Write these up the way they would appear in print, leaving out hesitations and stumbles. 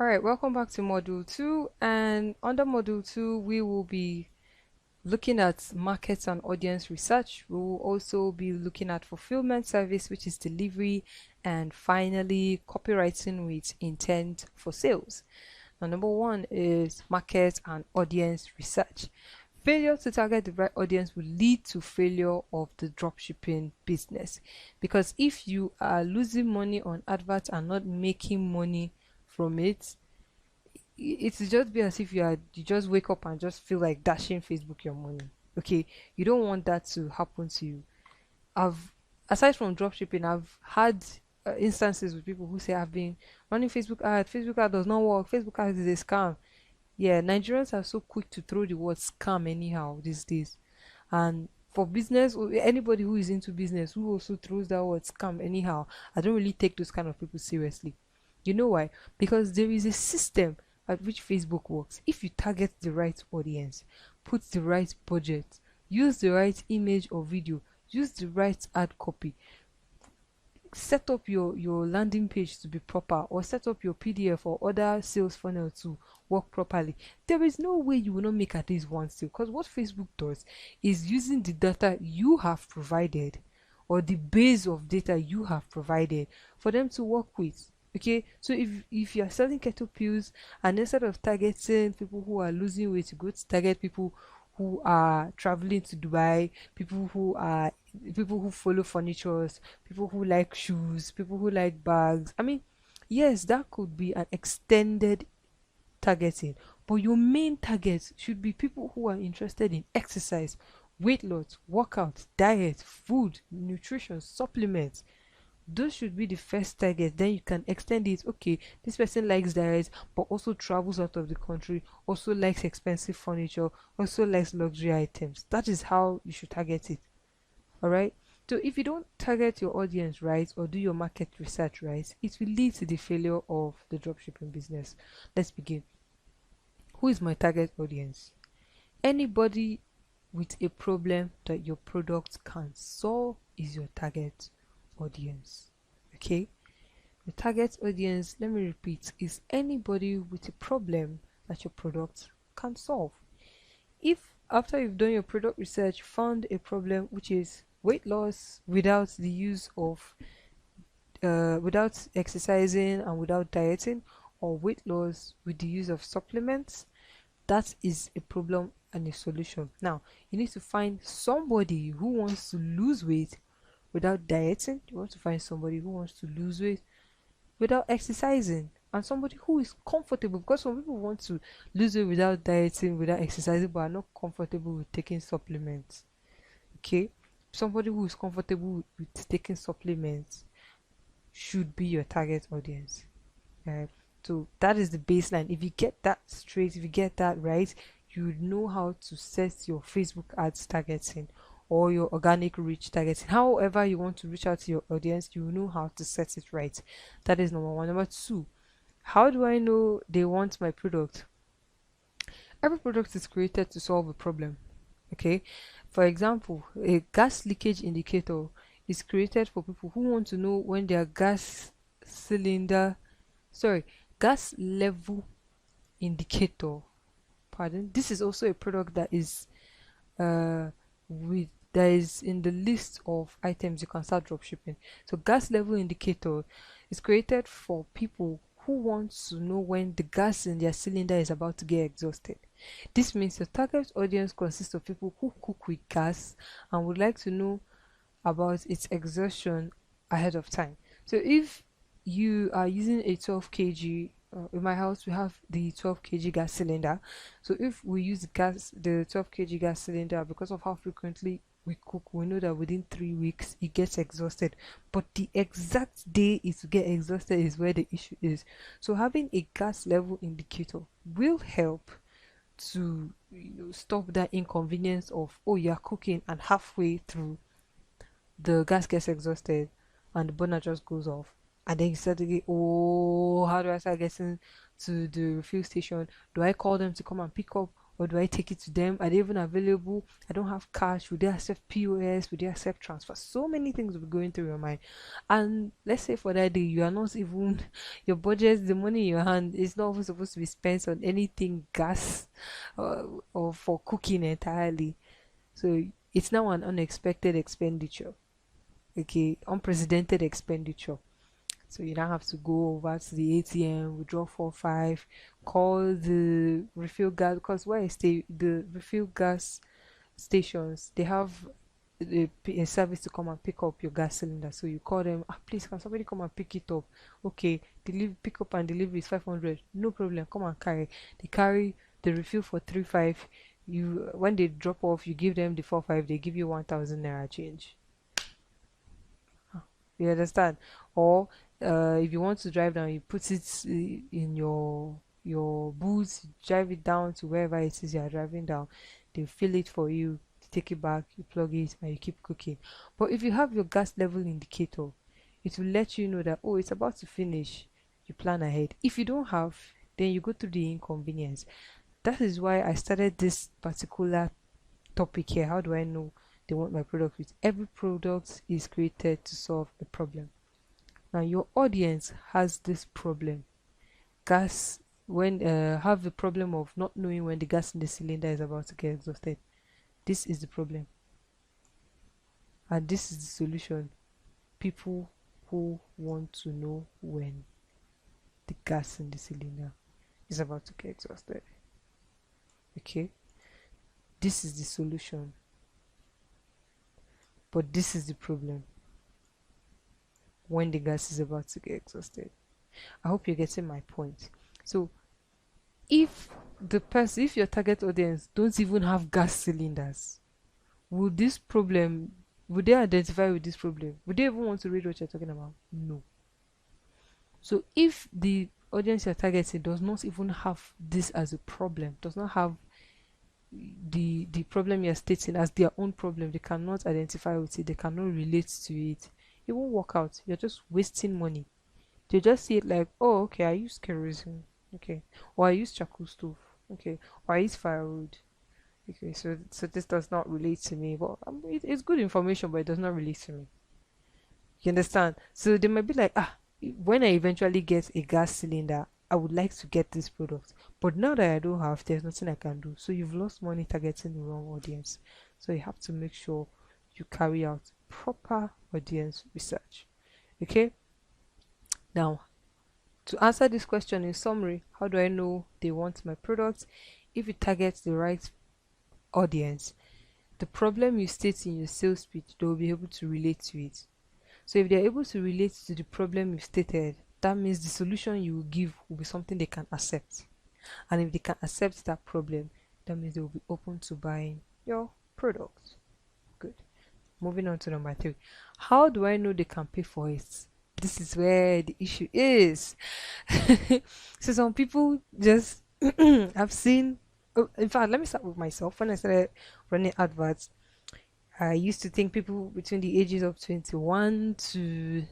All right, welcome back to module 2. And under module 2, we will be looking at markets and audience research. We will also be looking at fulfillment service, which is delivery, and finally, copywriting with intent for sales. Now, number 1 is market and audience research. Failure to target the right audience will lead to failure of the dropshipping business, because if you are losing money on adverts and not making money from it, it's just be as if you just wake up and just feel like dashing Facebook your money. Okay, you don't want that to happen to you. I've Aside from dropshipping, I've had instances with people who say I've been running Facebook ad does not work, Facebook ad is a scam. Yeah, Nigerians are so quick to throw the word scam anyhow these days. And for business, or anybody who is into business who also throws that word scam anyhow, I don't really take those kind of people seriously. You know why? Because there is a system at which Facebook works. If you target the right audience, put the right budget, use the right image or video, use the right ad copy, set up your landing page to be proper, or set up your PDF or other sales funnel to work properly, there is no way you will not make at least one sale. Because what Facebook does is using the data you have provided, or the base of data you have provided, for them to work with. Okay, so if you are selling kettle pills, and instead of targeting people who are losing weight, you go to target people who are traveling to Dubai, people who follow furnitures, people who like shoes, people who like bags. I mean, yes, that could be an extended targeting, but your main target should be people who are interested in exercise, weight loss, workout, diet, food, nutrition, supplements. Those should be the first target. Then you can extend it. Okay, this person likes diet but also travels out of the country, also likes expensive furniture, also likes luxury items. That is how you should target it. All right, so if you don't target your audience right, or do your market research right, it will lead to the failure of the dropshipping business. Let's begin. Who is my target audience? Anybody with a problem that your product can solve is your target audience. Okay, the target audience, let me repeat, is anybody with a problem that your product can solve. If after you've done your product research, you found a problem which is weight loss without the use of without exercising and without dieting, or weight loss with the use of supplements, that is a problem and a solution. Now you need to find somebody who wants to lose weight without dieting. You want to find somebody who wants to lose weight without exercising, and somebody who is comfortable, because some people want to lose weight without dieting, without exercising, but are not comfortable with taking supplements. Okay, somebody who is comfortable with taking supplements should be your target audience. uh, so that is the baseline. If you get that straight, if you get that right, you know how to set your Facebook ads targeting or your organic reach targeting. However you want to reach out to your audience, you know how to set it right. That is number one. Number two, how do I know they want my product? Every product is created to solve a problem. Okay, for example, a gas leakage indicator is created for people who want to know when their cylinder sorry gas level indicator, pardon, this is also a product that is with that is in the list of items you can start dropshipping. So gas level indicator is created for people who want to know when the gas in their cylinder is about to get exhausted. This means your target audience consists of people who cook with gas and would like to know about its exhaustion ahead of time. So if you are using a 12 kg, in my house we have the 12 kg gas cylinder. So if we use the 12 kg gas cylinder, because of how frequently we cook, we know that within 3 weeks it gets exhausted, but the exact day it get exhausted is where the issue is. So having a gas level indicator will help to stop that inconvenience of, oh, you're cooking and halfway through the gas gets exhausted and the burner just goes off, and then you start thinking, oh, how do I start getting to the refuel station? Do I call them to come and pick up, or do I take it to them? Are they even available? I don't have cash. Would they accept POS? Would they accept transfer? So many things will be going through your mind. And let's say for that day, you are not even, your budget, the money in your hand is not even supposed to be spent on anything gas or for cooking entirely. So it's now an unexpected expenditure. Okay, unprecedented expenditure. So you now have to go over to the ATM, withdraw 4 5, call the refill gas, because where I stay, the refill gas stations, they have a service to come and pick up your gas cylinder. So you call them, please can somebody come and pick it up? Okay, pick up and delivery is 500. No problem, come and carry. They carry the refill for 3 5. You, when they drop off, you give them the 4 5. They give you 1,000 naira change. You understand? Or if you want to drive down, you put it in your boots, you drive it down to wherever it is you are driving down. They fill it for you, take it back, you plug it, and you keep cooking. But if you have your gas level indicator, it will let you know that, oh, it's about to finish. You plan ahead. If you don't have, then you go through the inconvenience. That is why I started this particular topic here. How do I know they want my product? With every product is created to solve a problem. Now your audience has this problem. Gas, when have the problem of not knowing when the gas in the cylinder is about to get exhausted. This is the problem, and this is the solution. People who want to know when the gas in the cylinder is about to get exhausted. Okay, this is the solution, but this is the problem. When the gas is about to get exhausted. I hope you're getting my point. So if your target audience don't even have gas cylinders, would they identify with this problem? Would they even want to read what you're talking about? No. So if the audience you're targeting does not even have this as a problem, does not have the problem you're stating as their own problem, they cannot identify with it, they cannot relate to it, it won't work out. You're just wasting money. They just see it like, oh, okay, I use kerosene, okay, or I use charcoal stove, okay, or I use firewood, okay. So this does not relate to me. But it's good information, but it does not relate to me. You understand? So they might be like, when I eventually get a gas cylinder, I would like to get this product, but now that I don't have, there's nothing I can do. So you've lost money targeting the wrong audience. So you have to make sure you carry out proper audience research. Okay, now to answer this question in summary, how do I know they want my product? If you target the right audience, the problem you state in your sales pitch, they will be able to relate to it. So if they're able to relate to the problem you stated, that means the solution you will give will be something they can accept. And if they can accept that problem, that means they will be open to buying your product. Good. Moving on to number 3. How do I know they can pay for it? This is where the issue is. So some people just I've seen, in fact, let me start with myself. When I started running adverts, I used to think people between the ages of 21 to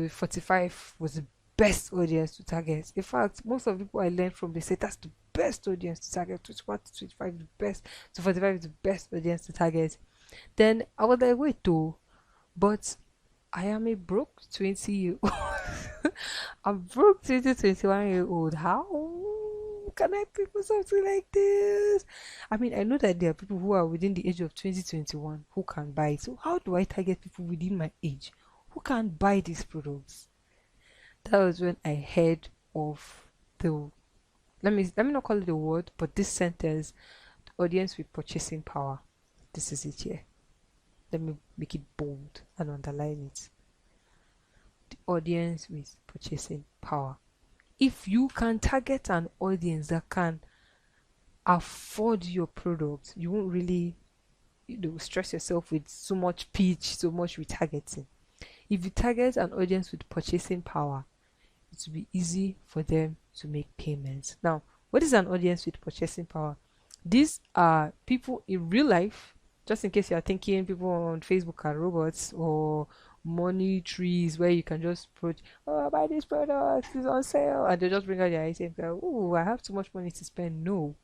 45 was the best audience to target. In fact, most of the people I learned from, they say that's the best audience to target. 21 to 25 is the best, to 45 is the best audience to target. Then I was like, wait though, but I am a broke 20-year-old. I'm broke 21-year-old. How can I pay for something like this? I mean, I know that there are people who are within the age of 2021 who can buy it. So how do I target people within my age who can't buy these products? That was when I heard of the, let me not call it a word, but this sentence, the audience with purchasing power. This is it here. Let me make it bold and underline it. The audience with purchasing power. If you can target an audience that can afford your product, you won't really stress yourself with so much pitch, so much retargeting. If you target an audience with purchasing power, it will be easy for them to make payments. Now, what is an audience with purchasing power? These are people in real life. Just in case you are thinking people on Facebook are robots or money trees where you can just put, oh, buy this product, it's on sale, and they just bring out your item. Oh, I have too much money to spend. No,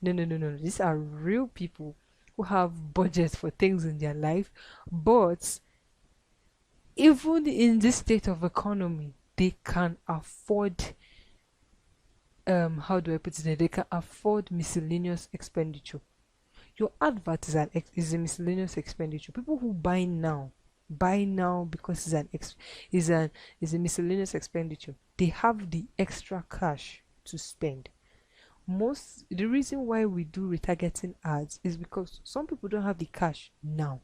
No, no, no, no. These are real people who have budgets for things in their life, but even in this state of economy, they can afford how do I put it? They can afford miscellaneous expenditure. Your advert is is a miscellaneous expenditure. People who buy now because is an is a miscellaneous expenditure. They have the extra cash to spend. Most the reason why we do retargeting ads is because some people don't have the cash now,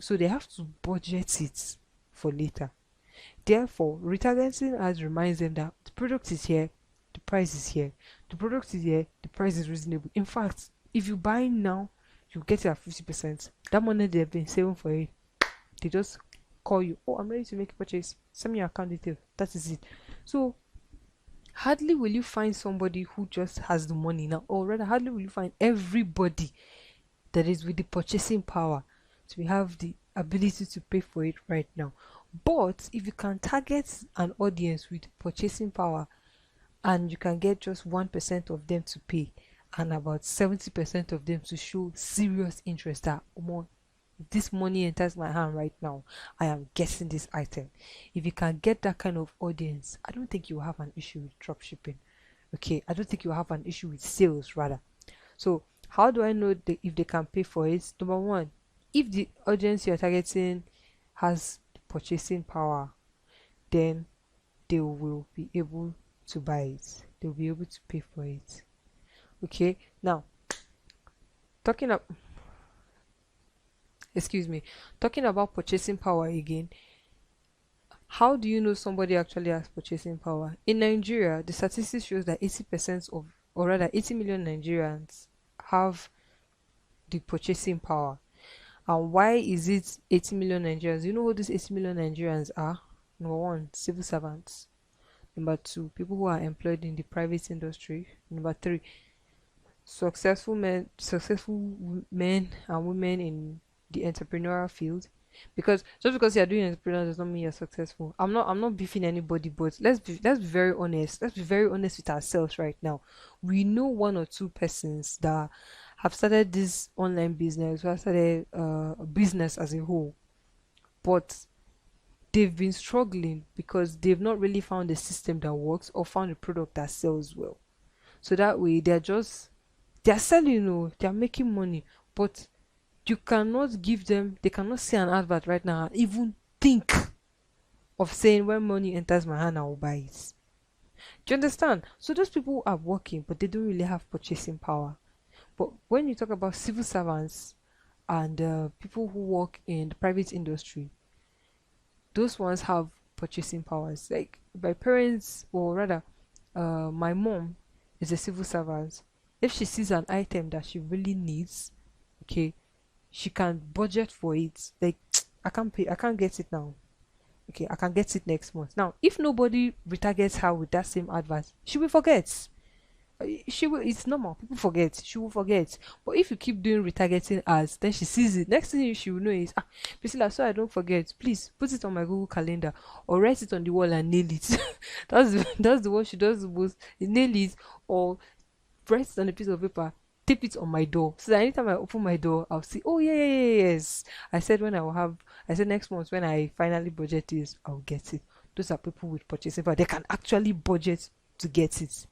so they have to budget it for later. Therefore, retargeting ads reminds them that the product is here, the price is here. The product is here, the price is reasonable. In fact, if you buy now, you get it at 50%. That money they've been saving for it, they just call you, oh, I'm ready to make a purchase. Send me your account details. That is it. So hardly will you find somebody who just has the money now, or rather, hardly will you find everybody that is with the purchasing power to have the ability to pay for it right now. But if you can target an audience with purchasing power and you can get just 1% of them to pay and about 70% of them to show serious interest that more this money enters my hand right now, I am getting this item. If you can get that kind of audience, I don't think you have an issue with dropshipping. Okay, I don't think you have an issue with sales rather. So how do I know if they can pay for it? Number one, if the audience you're targeting has purchasing power, then they will be able to buy it. They'll be able to pay for it. Okay, now talking up talking about purchasing power again. How do you know somebody actually has purchasing power? In Nigeria, the statistics shows that 80% of, or rather 80 million Nigerians have the purchasing power. And why is it 80 million Nigerians? You know who these 80 million Nigerians are? Number one, civil servants. Number two, people who are employed in the private industry. Number three, successful men and women in the entrepreneurial field. Because just because you're doing entrepreneur does not mean you're successful. I'm not beefing anybody, but let's be very honest. Let's be very honest with ourselves right now. We know one or two persons that have started this online business, who have started a business as a whole, but they've been struggling because they've not really found a system that works or found a product that sells well. So that way they're selling, they're making money, but you cannot give them, they cannot see an advert right now and even think of saying when money enters my hand I will buy it. Do you understand? So those people are working, but they don't really have purchasing power. But when you talk about civil servants and people who work in the private industry, those ones have purchasing powers. Like my parents, or rather, my mom is a civil servant. If she sees an item that she really needs, okay, she can budget for it. Like I can't pay, I can't get it now. Okay, I can get it next month. Now, if nobody retargets her with that same advert, she will forget. She will, it's normal, people forget, she will forget. But if you keep doing retargeting ads, then she sees it. Next thing she will know is, Priscilla, so I don't forget, please put it on my Google calendar or write it on the wall and nail it. That's the one she does the most. Nail it or write it on a piece of paper, tape it on my door, so that anytime I open my door I'll see, oh yeah, yeah, yeah, yes, I said next month when I finally budget this I'll get it. Those are people with purchasing power. They can actually budget to get it.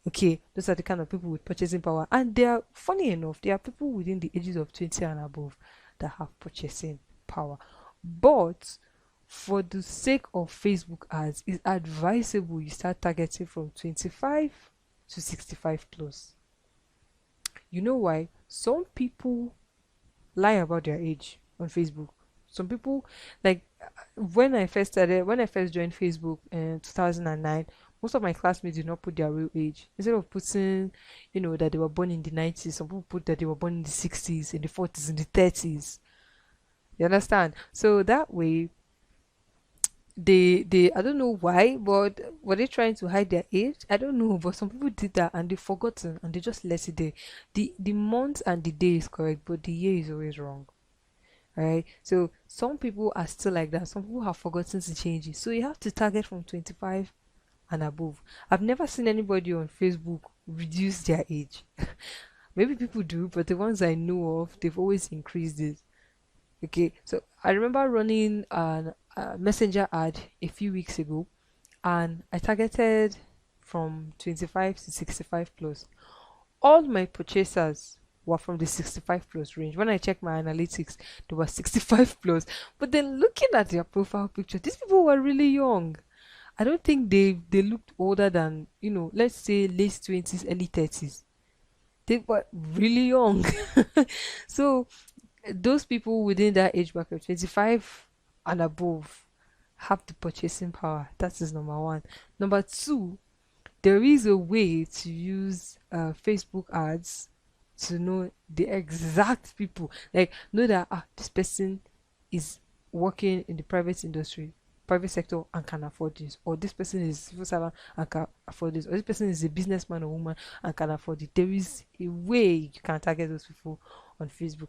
Okay, those are the kind of people with purchasing power, and they are, funny enough, they are people within the ages of 20 and above that have purchasing power. But for the sake of Facebook ads, it's advisable you start targeting from 25 to 65 plus. You know why? Some people lie about their age on Facebook. Some people, like, when I first joined Facebook in 2009, most of my classmates did not put their real age. Instead of putting, that they were born in the 90s, some people put that they were born in the 60s, in the 40s, in the 30s. You understand? So that way, they I don't know why, but were they trying to hide their age? I don't know, but some people did that and they forgotten and they just let it there. The month and the day is correct, but the year is always wrong. Right? So some people are still like that. Some people have forgotten to change it. So you have to target from 25 and above. I've never seen anybody on Facebook reduce their age. Maybe people do, but the ones I know of, they've always increased it. Okay, so I remember running a messenger ad a few weeks ago, and I targeted from 25 to 65 plus. All my purchasers were from the 65 plus range. When I checked my analytics, they were 65 plus. But then looking at their profile picture, these people were really young. I don't think they looked older than, let's say late 20s, early 30s. They were really young. So those people within that age bracket, 25 and above, have the purchasing power. That is number one. Number two, there is a way to use Facebook ads to know the exact people. Like, know that this person is working in the private industry, private sector, and can afford this, or this person is civil servant and can afford this, or this person is a businessman or woman and can afford it. There is a way you can target those people on Facebook.